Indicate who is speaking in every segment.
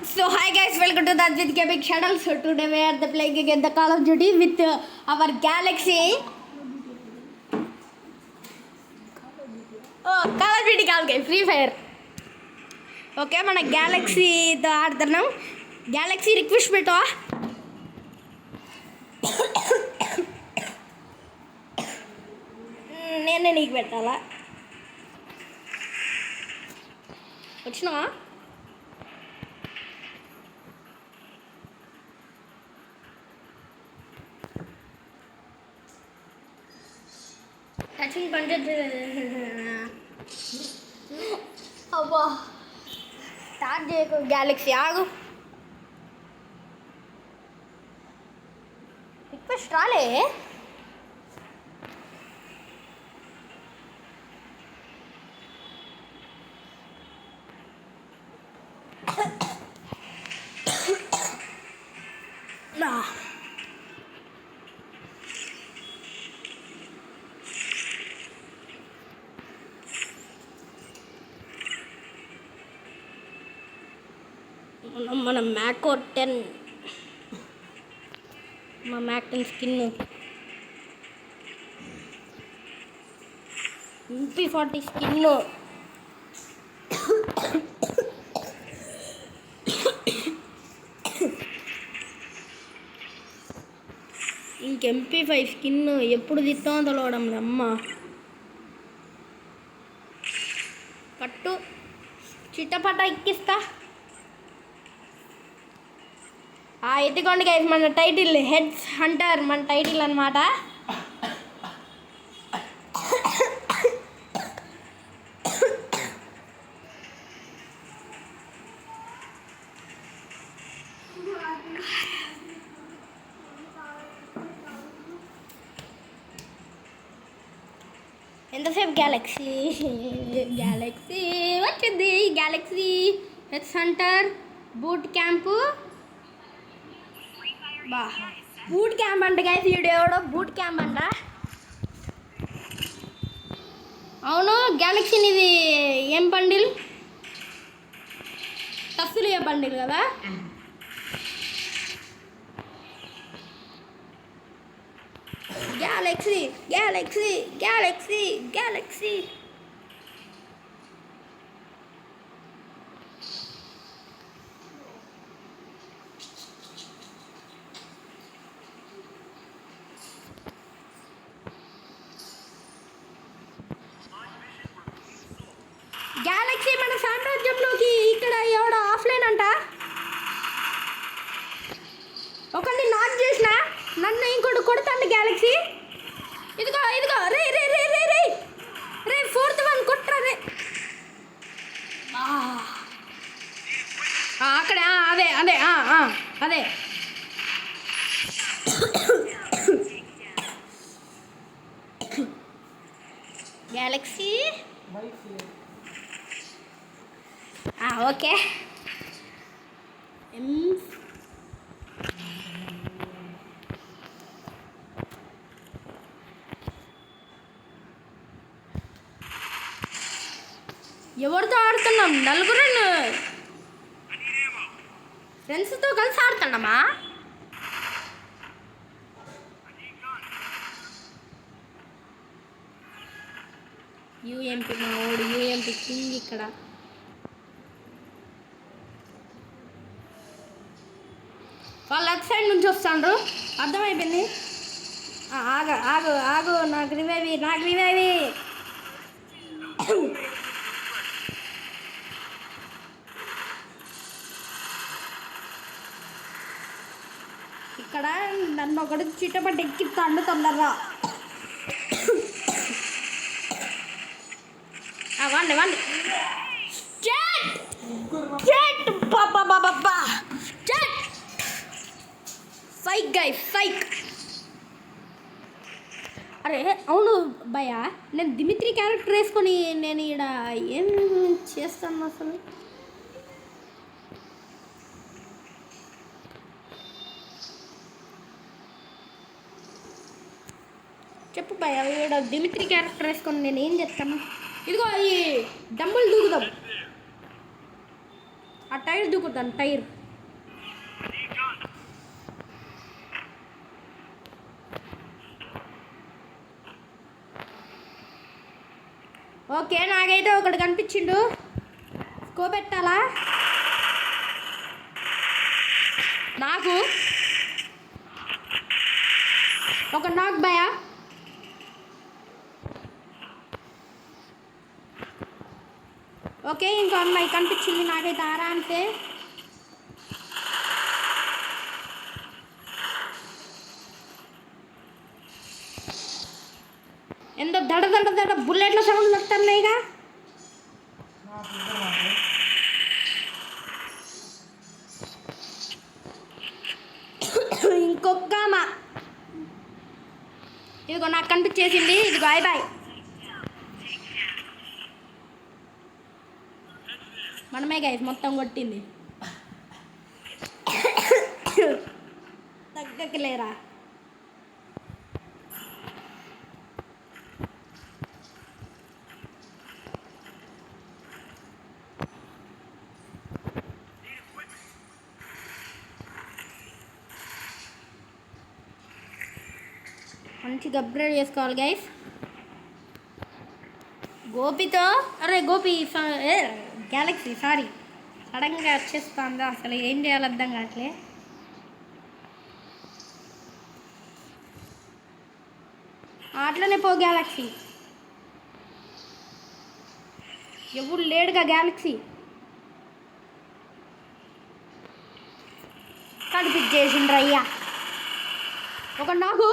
Speaker 1: So hi guys, welcome to the Advit Gaming channel. So today we are playing again the Call of Duty with our Galaxy. Oh, Call of Duty కాదు guys, Free Fire. Okay మన గ్యాలక్సీతో ఆడుతున్నాం. Galaxy request పెట్టవా? నేనే నీకు పెట్టాలా? వచ్చినావా? Touching content అబ్బా start చేయకు గ్యాలక్సీ ఆగు. రిక్వెస్ట్ రాలే. మన మ్యాకో 10 మా మ్యాక్ 10 స్కిన్ MP40 స్కిన్ ఇంక MP5 స్కిన్ ఎప్పుడు తిత్తామో తెలవడం అమ్మ. పట్టు చిట్టపట్ట ఎక్కిస్తా. ఎత్తుకోండి గైస్, మన టైటిల్ హెడ్స్ హంటర్ మన టైటిల్ అన్నమాట. ఎంతసేపు గ్యాలక్సీ గ్యాలక్సీ వచ్చింది. Galaxy heads Hunter boot camp. బా బూట్ క్యాంప్ అంట గైస్, వీడియో ఎవడో బూట్ క్యాంప్ అంట. అవును గ్యాలక్సీ ఇది ఏం బండిల్? టస్సులియా బండిల్ కదా. Galaxy Galaxy Galaxy Galaxy Galaxy మన సామ్రాజ్యంలోకి ఇక్కడ ఎవడో ఆఫ్లైన్ అంట. ఒకరిని నాక్ చేసిన నన్ను ఇంకోటి కొడతాండి గ్యాలక్సీ. ఇదిగో ఇదిగో రే రే రే రే రే రే 4th వన్ కొట్టరా రే. అక్కడ అదే అదే అదే గ్యాలక్సీ. ఓకే ఎవరితో ఆడుతున్నాం? నలుగురు ఫ్రెండ్స్తో కలిసి ఆడుతున్నామా? యూఎంపీ మా ఓడి యూఎంపీ కింగ్ ఇక్కడ. వాళ్ళు అటు సైడ్ నుంచి వస్తాండ్రు, అర్థమైపోయింది. ఆగు ఆగు ఆగు, నాకు రివైవి నాకు రివైవి. ఇక్కడ నన్ను ఒకటి చిట్టపట్టి ఎక్కిస్తాడు తొందరగా. వండి వండి ఫైక్ గై ఫైక్. అరే అవును భయ, నేను దిమిత్రి క్యారెక్టర్ వేసుకొని నేను ఇక్కడ ఏం చేస్తాను అసలు? చెప్పు భయ, ఇక్కడ దిమిత్రి క్యారెక్టర్ వేసుకొని నేను ఏం చేస్తాను? ఇదిగో ఈ డమ్ములు దూకుదాం, ఆ టైర్ దూకుతాను టైర్. ఓకే నాకైతే ఒకటి కనిపించిండు. స్కోప్ పెట్టాలా? నాకు ఒక నాక్ భయ. ఓకే ఇంకో అమ్మాయి కనిపించింది నాకైతే ఆరామ్సే. ఎంతో దడ దడ దడ బుల్లెట్ల సౌండ్ వస్తున్నాయిగా. ఇంకొక ఇదిగో నాకు కనిపించేసింది. ఇదిగో బాయ్ బాయ్. మనమే గైస్ మొత్తం కొట్టింది. తగ్గకలేరా. మంచిగా అప్గ్రేడ్ చేసుకోవాలి గైస్. గోపితో అరే గోపి గ్యాలక్సీ సారీ సడన్గా వచ్చేస్తుందా, అసలు ఏం చేయాలో అర్థం కావట్లే. అట్లనే పో గ్యాలక్సీ. ఎవరు లేడుగా గ్యాలక్సీ. కనిపించేసిండ్రు అయ్యా. ఒక నాకు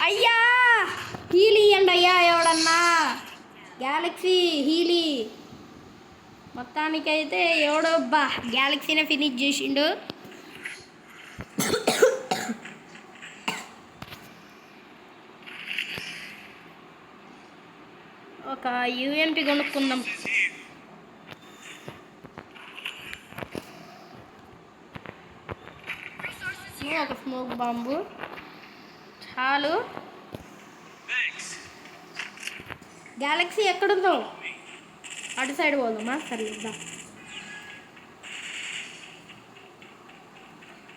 Speaker 1: అయ్యా హీలీ ఇవ్వండి అయ్యా ఎవడన్నా. గ్యాలక్సీ హీలీ. మొత్తానికైతే ఎవడో గ్యాలక్సీనే ఫినిష్ చేసిండు. ఒక యూఎంపీ కొనుక్కుందాం. ఒక స్మోక్ బాంబు చాలు. గ్యాలక్సీ ఎక్కడుందో అటు సైడ్ పోదామా? సరే ఇద్దాం.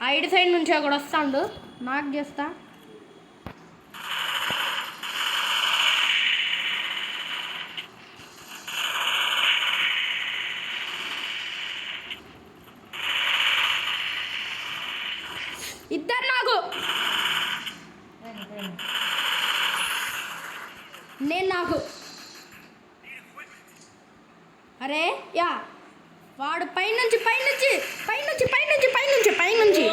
Speaker 1: ఆ ఇటు సైడ్ నుంచి ఒకడు వస్తాడు. నాకు చేస్తా. ఇద్దరు నాకు. నేను నాకు. అరే యా వాడు పైనుంచి పైనుంచి పైనుంచి పైనుంచి పైనుంచి పైనుంచి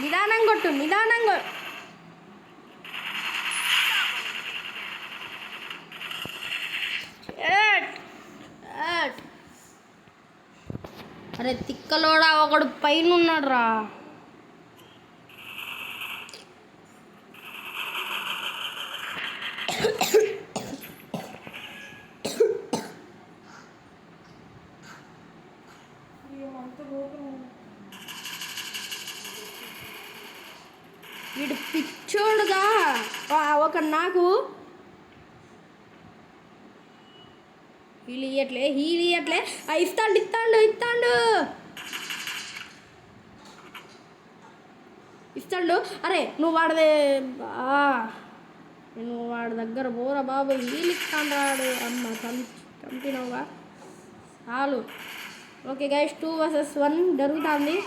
Speaker 1: నిదానంగా కొట్టు నిదానంగా. అరే తిక్కలోడా ఒకడు పైన ఉన్నాడు రా. వీడు పిచ్చోడుగా ఒక నాకు హీల్ ఇయ్యట్లే ఇస్తాడు ఇస్తాడు ఇస్తాడు ఇస్తాడు. అరే నువ్వు వాడదే నువ్వు వాడి దగ్గర పోరా బాబు. హీల్ ఇస్తాడు రాడు. అమ్మ చంపినవుగా చాలు. ఓకే గైస్ 2 vs 1 జరుగుతుంది.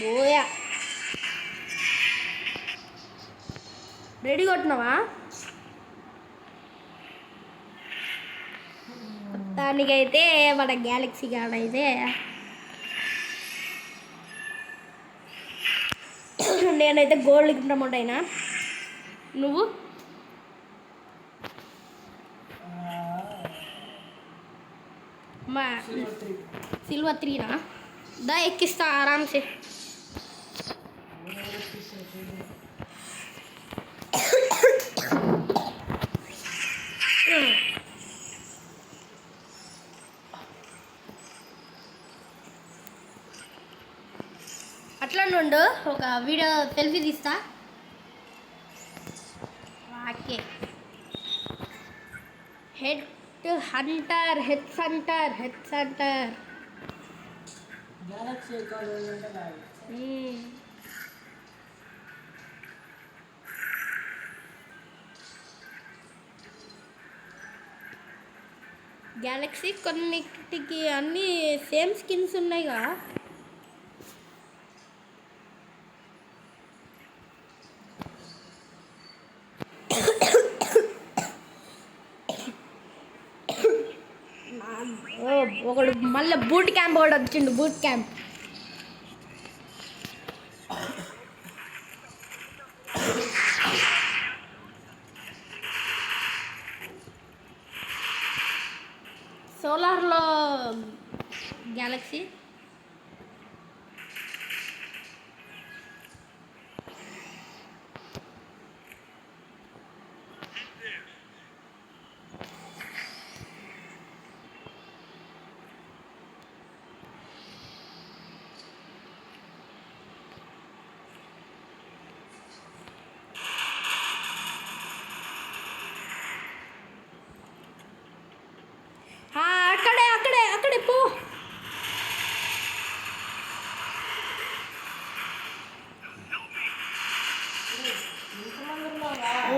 Speaker 1: బోయా రెడీ కొట్టినావా? మొత్తానికైతే మన గ్యాలక్సీ గార్డ్ అయితే నేనైతే గోల్డ్ ప్రమోట్ అయినా. నువ్వు సిల్వర్ 3నా? దా ఎక్కిస్తా ఆరామ్సే. అట్లా నుండు ఒక వీడియో సెల్ఫీ తీస్తా. Okay head Hunter head center
Speaker 2: Galaxy కాదు అంటే
Speaker 1: గ్యాలక్సీ కొన్నిటికి అన్నీ సేమ్ స్కిన్స్ ఉన్నాయిగా. ఒకడు మళ్ళీ బూట్ క్యాంప్ ఒకటి వచ్చిండు. బూట్ క్యాంప్ సోలార్లో గ్యాలక్సీ అక్కడే పో.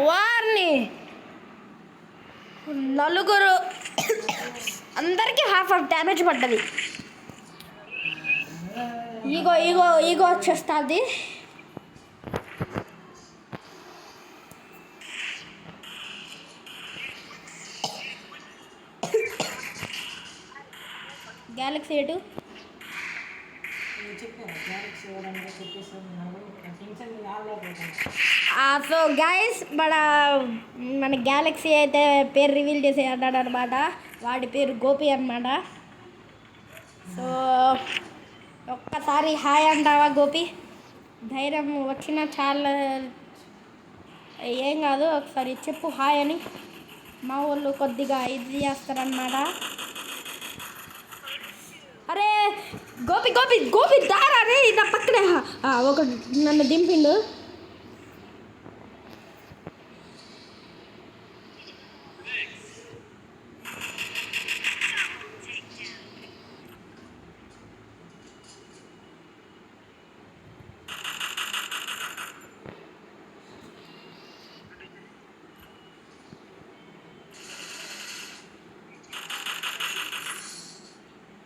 Speaker 1: వారిని నలుగురు అందరికీ హాఫ్ డ్యామేజ్ పడ్డది. ఈగో వచ్చేస్తుంది. గ్యాలక్సీ ఎటు సో గైస్ మన గ్యాలక్సీ అయితే పేరు రివీల్ చేసి అన్నాడు అనమాట. వాడి పేరు గోపి అనమాట. సో ఒక్కసారి హాయ్ అంటావా గోపి? ధైర్యం వచ్చినా చాలా ఏం కాదు, ఒకసారి చెప్పు హాయ్ అని. మా వాళ్ళు కొద్దిగా ఇది చేస్తారనమాట. అరే గోపి దారా రే, నా పక్కనే ఒక నన్ను దింపిండు.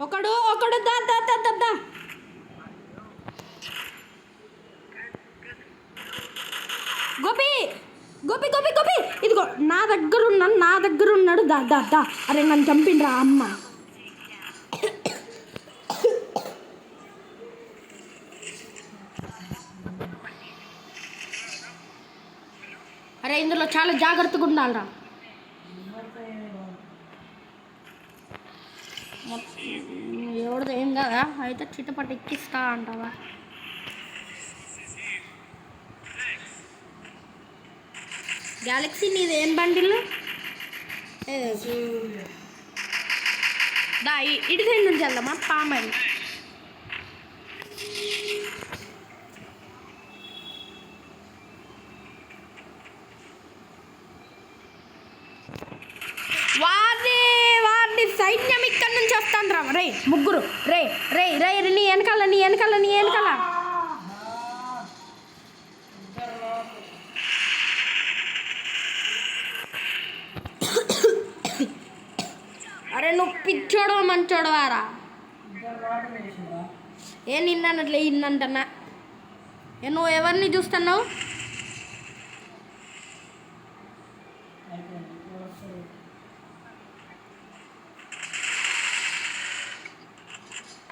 Speaker 1: ఒకడు దా గోపి ఇదిగో నా దగ్గర ఉన్నాడు. దా అరే నన్ను చంపిండ్రా అమ్మ. అరే ఇందులో చాలా జాగ్రత్తగా ఉండాలిరా. ఎవరిది ఏం కదా అయితే చిట్టపట్ట ఎక్కిస్తా అంటావా? గ్యాలక్సీ నీది ఏం బండిల్? దా ఇటు సైడ్ నుంచి వెళ్దామా? పామని వాడిని సైన్యం ఇక్కడ నుంచి వస్తాను రా. రే ముగ్గురు రే నీ వెనకాల అరే నువ్వు పిచ్చోడో మంచోడవారా? ఏ నిన్నట్లే ఇన్నంటన్నా. నువ్వు ఎవరిని చూస్తున్నావు?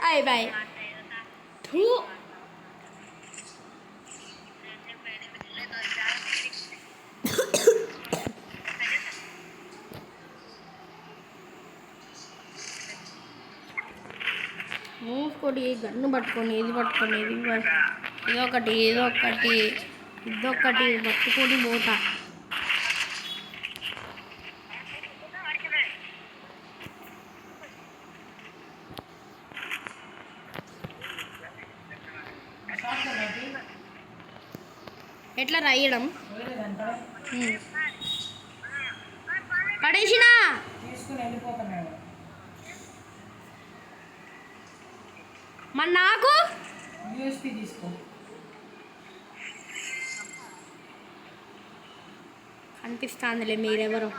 Speaker 1: అయ్ బాయ్ మూసుకొని గన్ను పట్టుకొని ఇదొకటి పట్టుకొని పోతా. ఎట్లా రాయడం? మరి నాకు
Speaker 2: యూఎస్పీ తీసుకో.
Speaker 1: అనిపిస్తుందిలే మీరెవరు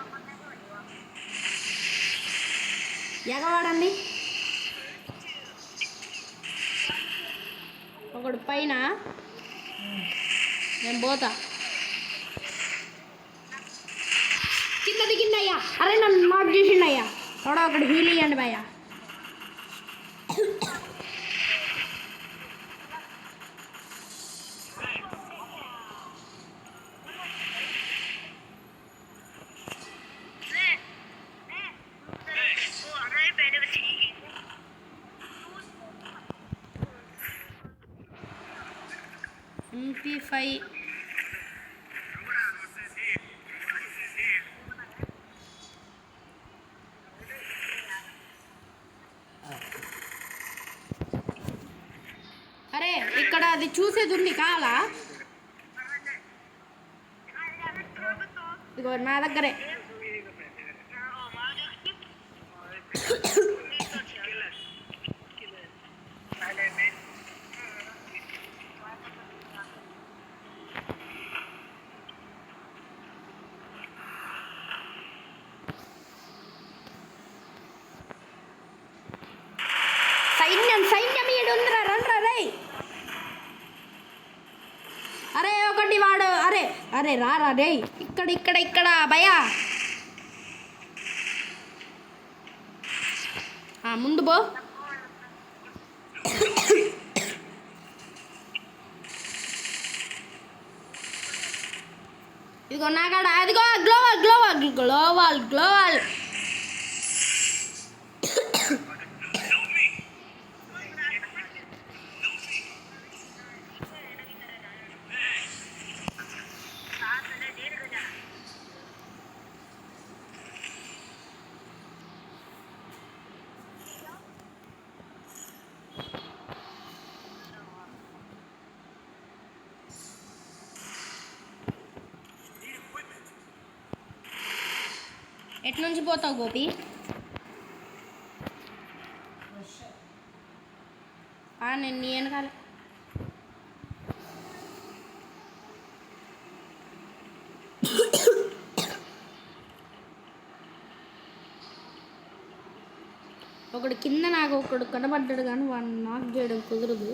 Speaker 1: ఎగవాడండి. ఒకడు పైన నేను పోతా. కింద దిగిందయ్యా. అరే నన్ను నాట్ చేసిండయ్యా. ఎవడో ఒకటి హీల్ ఇవ్వండి భయ్యా. MP5 అరే ఇక్కడ అది చూసేది ఉంది కావాలా? ఇదిగో నా దగ్గరే. సైన్యం ఈడుందిరా, రండ్రా రే. అరే ఒకటి వాడు. అరే అరే రారా రే. ఇక్కడ ఇక్కడ ఇక్కడ భయా. ముందు పో. ఇదిగో నాకాడ అదిగో గ్లోవల్ గ్లోవల్ గ్లోవల్ గ్లోవల్. ఎట్నుంచి పోతావు గోపి? నేను నీ వెనకాల. ఒకడు కింద నాకు ఒకడు కనబడ్డాడు కానీ వాడిని నాక్ చేయడం కుదరదు.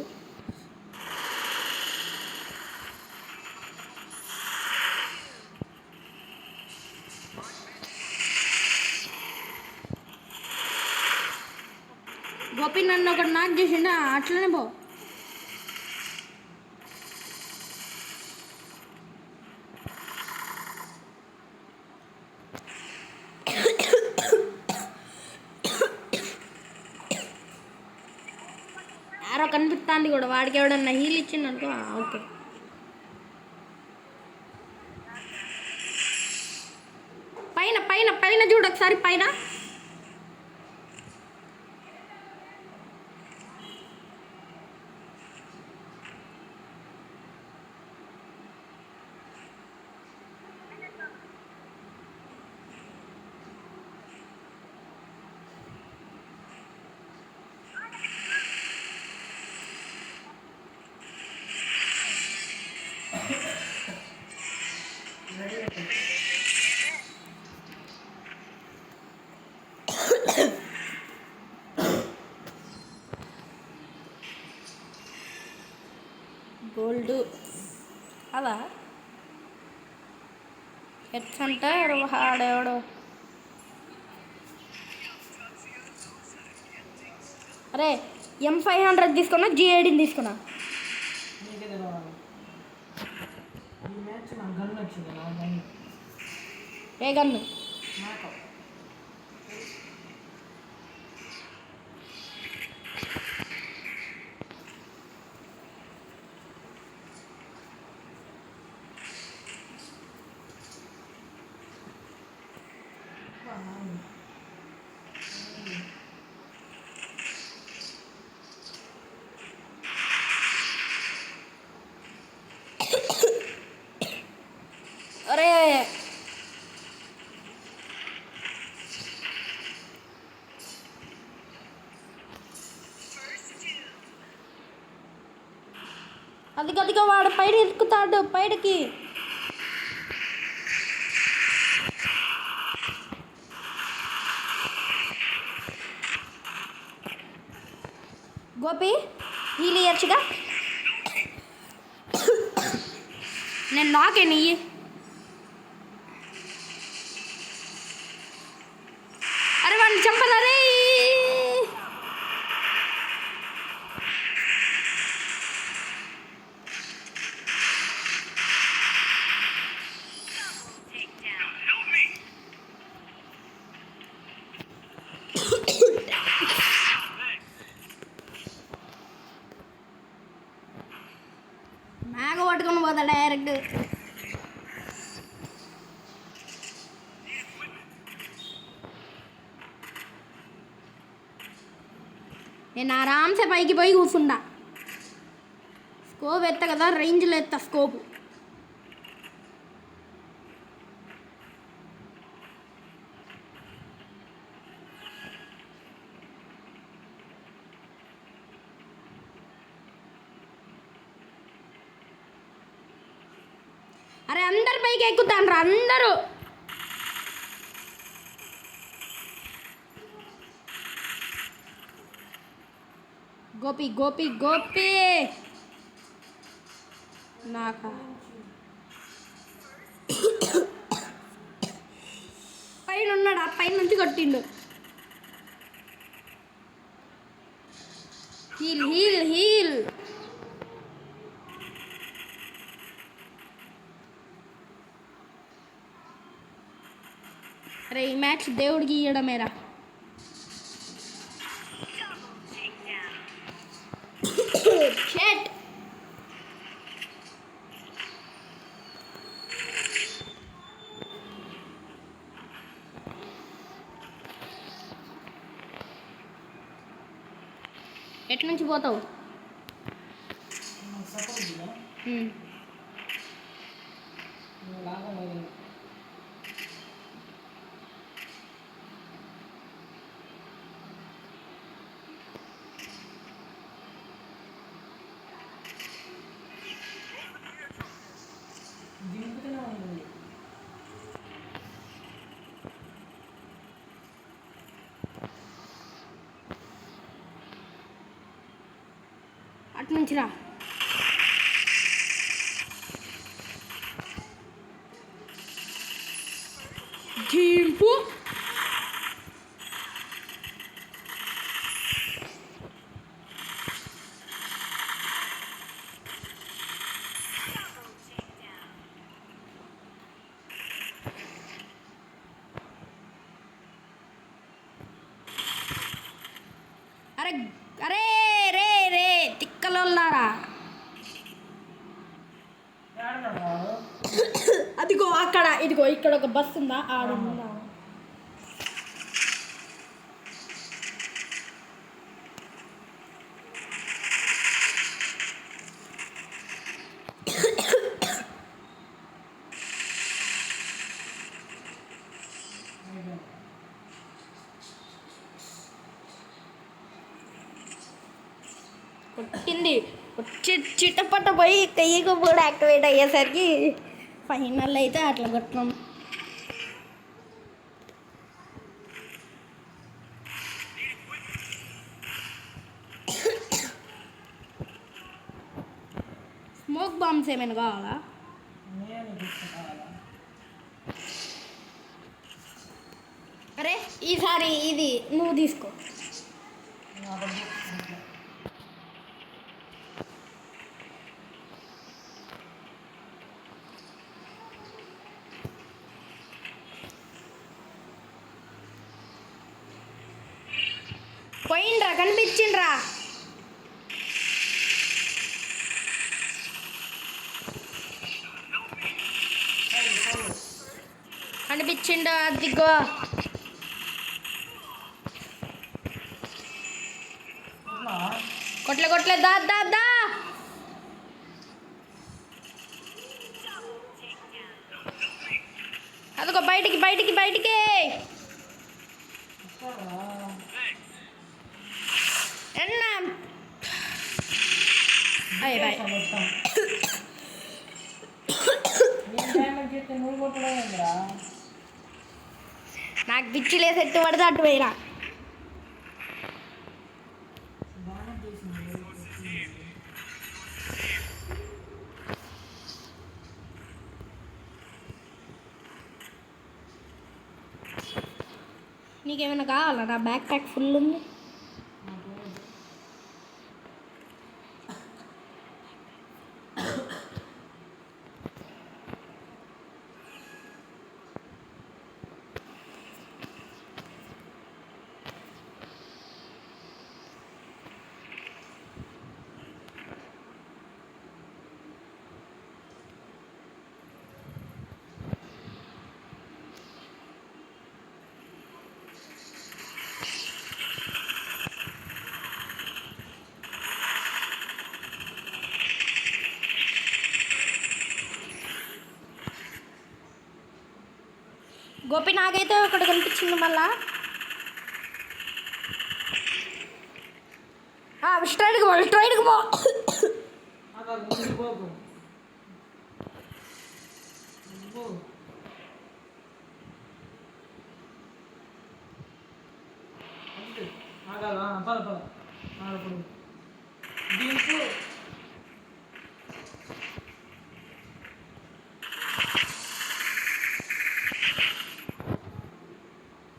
Speaker 1: గోపి నన్ను ఒకటి నాక్ చేసిండు, అట్లనే పో. యారో కనిపిస్తుంది కూడా. వాడికి ఎవడన్నా హీల్ ఇచ్చిండనుకో ఓకే. పైన పైన పైన చూడు ఒకసారి పైన. గోల్డ్ అలా హెడ్స్ అంటారు ఆడేవాడు. అరే M500 తీసుకున్నా, G18 తీసుకున్నా. ఏ గన్ను? అరే అదిగో వాడు పైన ఎక్కుతాడు పైకి. గోపి హీల్ ఇయ్యచ్చుగా. నేను నాకే నెయ్యి. అరే వాడిని చంపలరే. మేక పట్టుకొని పోతా డైరెక్ట్. నేను ఆరామ్సే పైకి పోయి కూర్చుంటా. స్కోప్ ఎత్తా కదా, రేంజ్లో ఎత్తా స్కోపు. అరే అందరు పైకి ఎక్కుతాను అందరూ. గోపి గోపి గోపి నాకా పైన ఉన్నాడు, ఆ పైన నుంచి కొట్టిండు. Heal heal heal. అరే ఈ మ్యాచ్ దేవుడికి ఇయ్యడమేరా. షట్. ఎటు నుంచి పోతావు? అటు నుంచి రా. జింపు. అరే అరే రే రే తిక్కలోల్లారా. అదిగో అక్కడ, ఇదిగో ఇక్కడ ఒక బస్సు ఉందా, ఆడుందా. కొట్టింది. చిట్టపట్ట పోయి కయ్యకు కూడా యాక్టివేట్ అయ్యేసరికి ఫైనల్ అయితే అట్లా కొట్టినాం. స్మోక్ బాంబ్స్ ఏమైనా కావాలా? అరే ఈసారి ఇది నువ్వు తీసుకో. పోయిండ్రా, కనిపించిండ్రా. కనిపించిండు, అదిగో. కొట్లే దా దా దా. అదిగో బయటికి బయటికి బయటికి. ఎన్నా అయ్యి బాయ్.
Speaker 2: అయితే నువ్వు కొట్టలేదురా.
Speaker 1: నాకు పిచ్చిలే సెట్ పడితే అటు పోయినా.
Speaker 2: బాగా చేసింది.
Speaker 1: నీకేమైనా కావాలా? నా బ్యాక్ ప్యాక్ ఫుల్ ఉంది. గోపి నాకైతే ఒకటి కనిపించింది మళ్ళా. స్ట్రైట్కి పో, స్ట్రైట్కి పో.
Speaker 2: అక్కడ ముందు పోకు. పో. అంతే. ఆగాలా? పద పద. ఆగప్పుడు దీంట్లో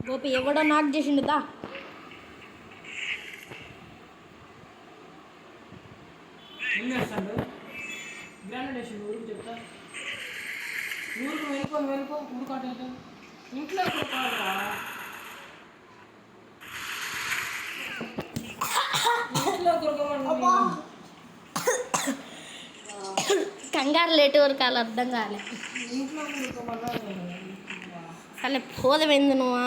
Speaker 1: గోపి ఎవడో నాకు చేసిండు దా.
Speaker 2: ఏం చేస్తాడు? గ్రాండ్ వేసిండు. ఊరికి చెప్తా. ఊరికి వెళ్ళిపో ఊరుకాట అయితే ఇంట్లో ఎప్పుడు కాదురా. ఇంట్లో కొరకమండి.
Speaker 1: కంగారు లేటు వరకు వాళ్ళు అర్థం కాలే.
Speaker 2: ఇంట్లో కొరకమన్నా
Speaker 1: అసలు పోదమైంది నువ్వు.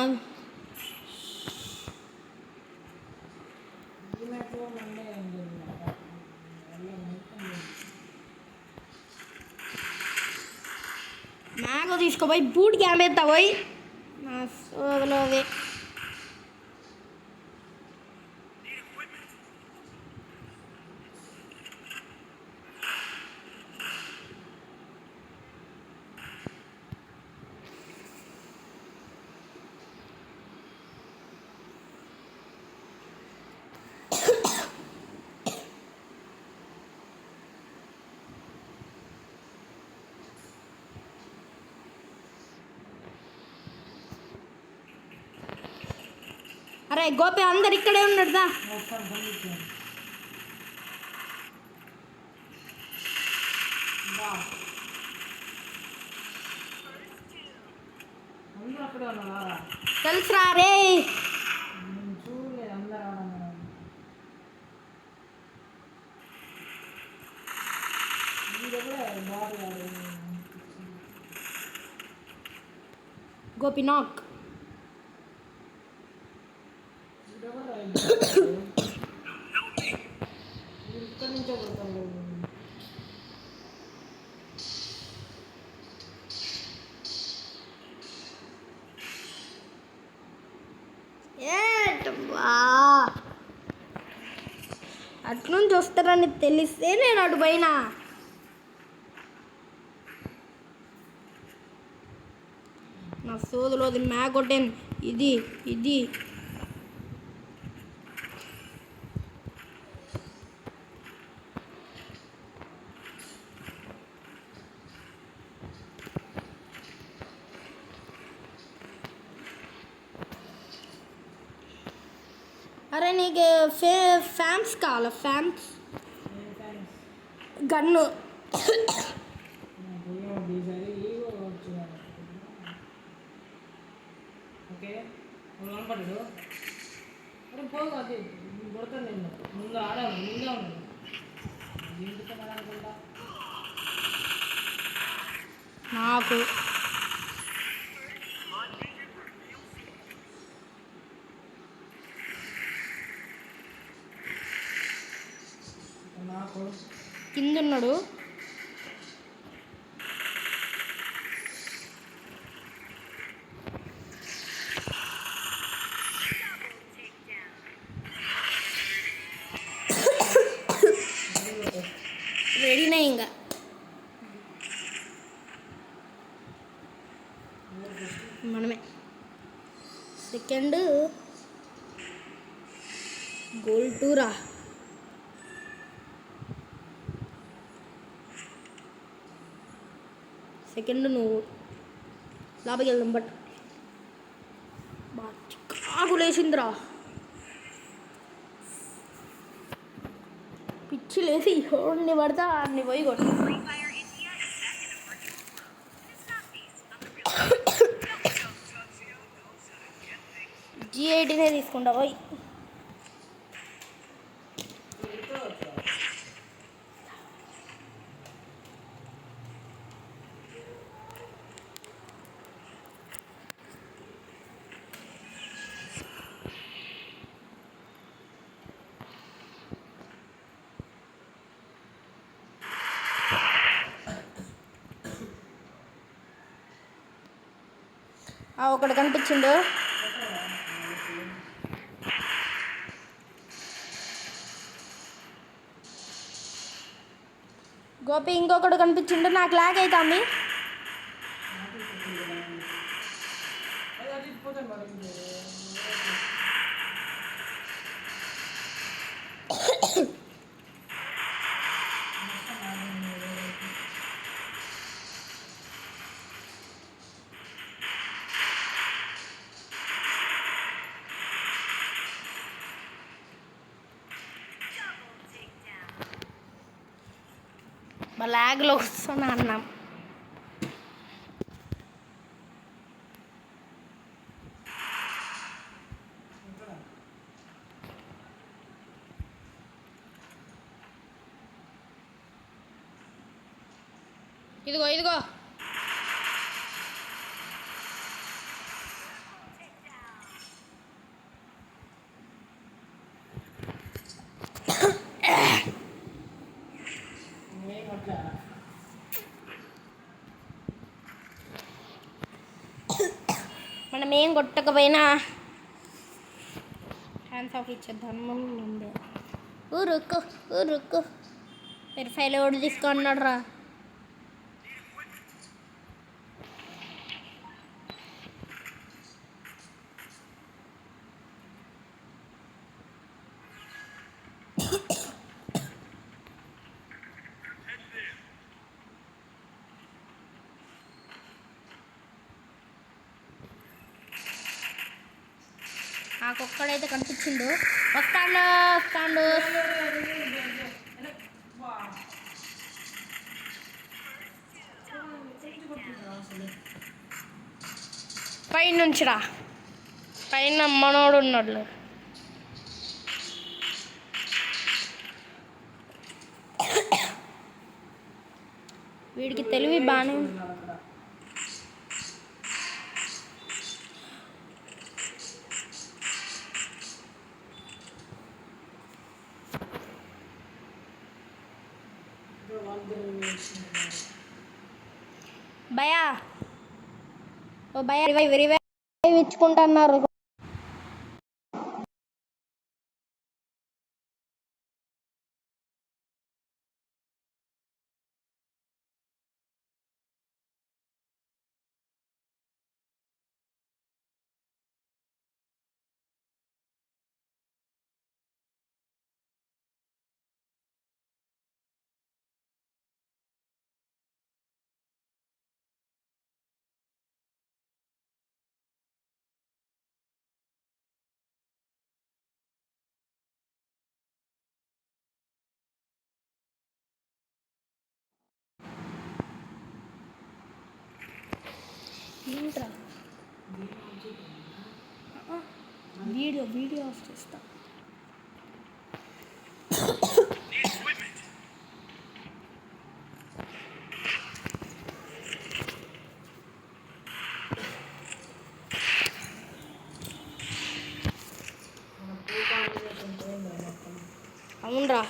Speaker 1: మ్యాగో తీసుకోపోయి బూట్ క్యాంప్ ఎత్తా పోయి నా సోదలోవే. అరే గోపి అందరు ఇక్కడే ఉన్నాడుదా.
Speaker 2: అందరూ అక్కడే ఉన్నారా?
Speaker 1: తెలుసురా రే.
Speaker 2: చూడలేదు అందరూ
Speaker 1: గోపి నాక్.
Speaker 2: ఇక్కడ నుంచో కొడతాను.
Speaker 1: అట్నుంచి వస్తారని తెలిస్తే నేను అటు పోయినా. నా సోదులో మ్యాగొటెన్ ఇది ఇది అరే నీకు ఫ్యామ్స్ కావాలా? ఫ్యామ్స్ గన్ను.
Speaker 2: ఓకే కనపడ్డాడు. అరే పోగు అది కొడతాను నేను. ముందు ఆడాను ముందే ఉన్నాడు. ఎందుకు అనుకుంటా
Speaker 1: నాకు
Speaker 2: నాకు
Speaker 1: కిందున్నాడు. రెడీనే ఇంకా సెకండ్ గోల్ టూరా. సెకండ్ నువ్వు లోపలికి వెళ్దాం. బట్ చికాకు లేచిందిరా, పిచ్చి లేచి ఎవరిని పడతా అన్ని పోయి కొట్టు. G18 తీసుకుంటా పోయి. ఒకటి కనిపించిండు. గోపి ఇంకొకటి కనిపించిండు. నాకు లాగ్ అవుతుంది. లాగ్లో వస్తున్నా అన్నాం. ఇదిగో ఇదిగో మనం ఏం కొట్టకపోయినా హ్యాండ్స్ ఆఫ్ ఇచ్చేద్దాం. ఉంది ఊరుకు ఊరుకు వెరిఫైలో ఓడి తీసుకున్నాడు రా. నాకొక్కడైతే కనిపించిండు. వస్తాడు వస్తాడు. పైనుంచిరా, పైన మనోడు ఉన్నాడు. వీడికి తెలివి బాగానే భయా. ఓ భయా రివైవ్ ఇచ్చుకుంటున్నారు. ఏంట్రా వీడియో ఆఫ్ చేస్తా. అవునరా,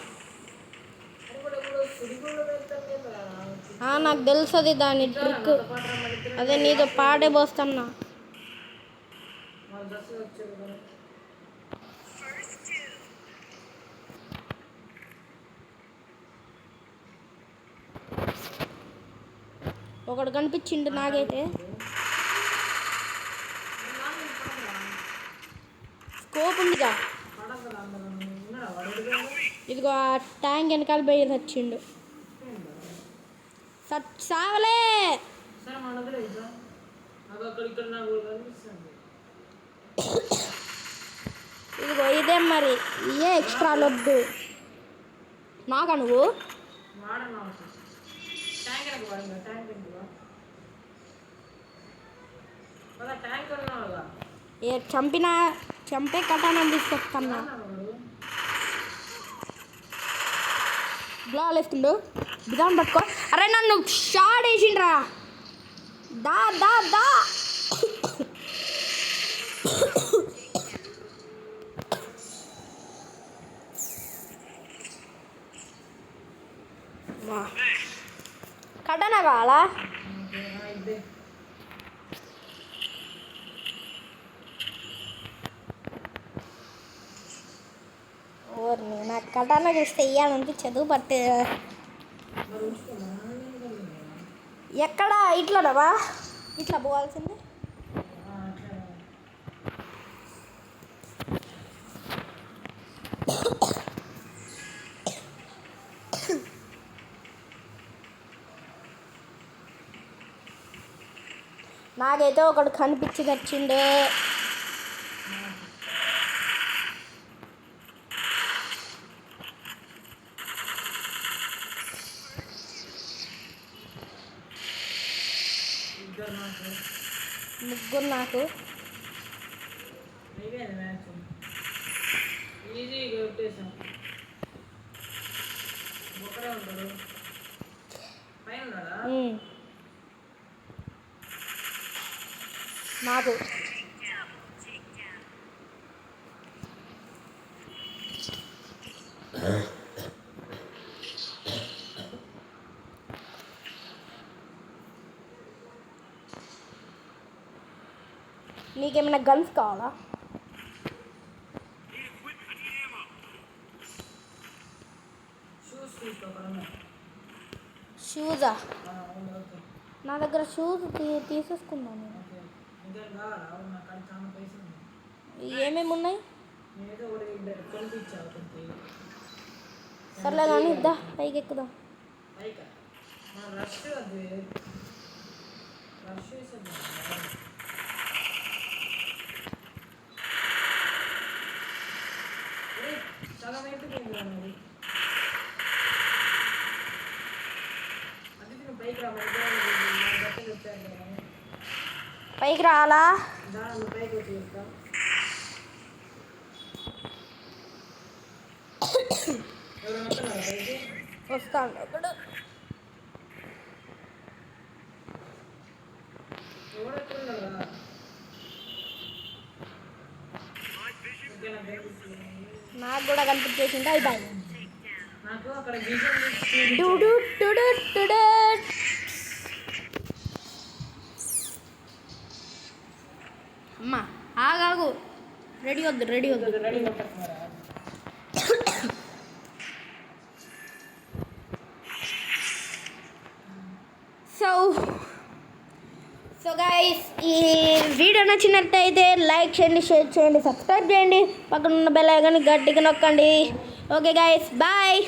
Speaker 1: నాకు తెలుసు అది దాని ట్రిక్. అదే నీతో పాడే పోస్తున్నా. ఒకడు కనిపించిండు నాకైతే. ఉందిగా.
Speaker 2: పడకరా అందరూ ఉన్నాడా వాడు ఎడిపోయాడు
Speaker 1: ఇదిగో ఆ ట్యాంక్ వెనకాల పోయి వచ్చిండు. సావలే.
Speaker 2: సరే మన దగ్గర ఇద్దా నాకు అక్కడ ఇక్కడ నాకు కనిపిస్తుంది.
Speaker 1: ఇదిగో ఇదే మరి ఇయే ఎక్స్ట్రా లొద్దు నాకా నువ్వు.
Speaker 2: వాడన్నా ట్యాంక్ వెనక వాడిందా ట్యాంక్ వెనుక కదా ట్యాంక్ ఉన్నావుగా
Speaker 1: చంపే కటానం తీసుకొస్తాను. బ్లాల్ వేస్తుండు బిదాన్ పట్టుకో. అరే నన్ను షాట్ వేసిండ్రా. దా దా దా కటానా కావాలా.
Speaker 2: ఇదే
Speaker 1: ఓర్ని నాకు కటానా చూస్తే ఇయ్యాలనిపించదు. బట్ ఎక్కడ ఇట్లానవా ఇట్లా పోవాల్సింది. నాకైతే ఒకడు కనిపించి తెచ్చిండు. ముగ్గురు నాకు.
Speaker 2: అయిపోయింది మ్యాచ్ ఈజీగా కొట్టేసాం. ఒక్కడే ఉంటాడు పైన ఉన్నాడా
Speaker 1: నాకు. నీకేమైనా గన్స్ కావాలా.
Speaker 2: షూస్ తీసుకోకుండా
Speaker 1: షూజా
Speaker 2: ఓకే
Speaker 1: నా దగ్గర షూస్ తీసేసుకున్నాను.
Speaker 2: ఓకే ఇంకేం కావాలా నాకు అది చాలా పైసలు ఉన్నాయి.
Speaker 1: ఏమేమి ఉన్నాయి.
Speaker 2: నేనైతే ఒకటి కొనిపించావు కొంచెం.
Speaker 1: సర్లే కానీ ఇద్దా పైకి ఎక్కుదాం.
Speaker 2: పైకా మన రష్ అది రష్ వేసేద్దాం. చాలా అయిపోయింది అది. అది నువ్వు పైకి రా బట్టలు వచ్చాను కదా
Speaker 1: పైకి రావాలా.
Speaker 2: దాని పైకి వచ్చి చెప్తా. ఎవరైనా వస్తున్నారా పైకి.
Speaker 1: వస్తాను ఇప్పుడు.
Speaker 2: ఎవరు ఎక్కడున్నారు కదా ఓకే నాకు కనిపిస్తుంది.
Speaker 1: నాకు కూడా కనిపించేసింది. అయిపోయి
Speaker 2: నాకు అక్కడ విజన్
Speaker 1: డుడు డుడు డుడు. అమ్మా ఆగాగు. రెడీ వద్దు
Speaker 2: రెడీ కొట్టేస్తున్నారా.
Speaker 1: సో గైస్ ఈ వీడియో నచ్చినట్టయితే లైక్ చేయండి, షేర్ చేయండి, సబ్స్క్రైబ్ చేయండి, పక్కన ఉన్న బెల్ ఐకాన్ని గట్టిగా నొక్కండి. Okay guys bye.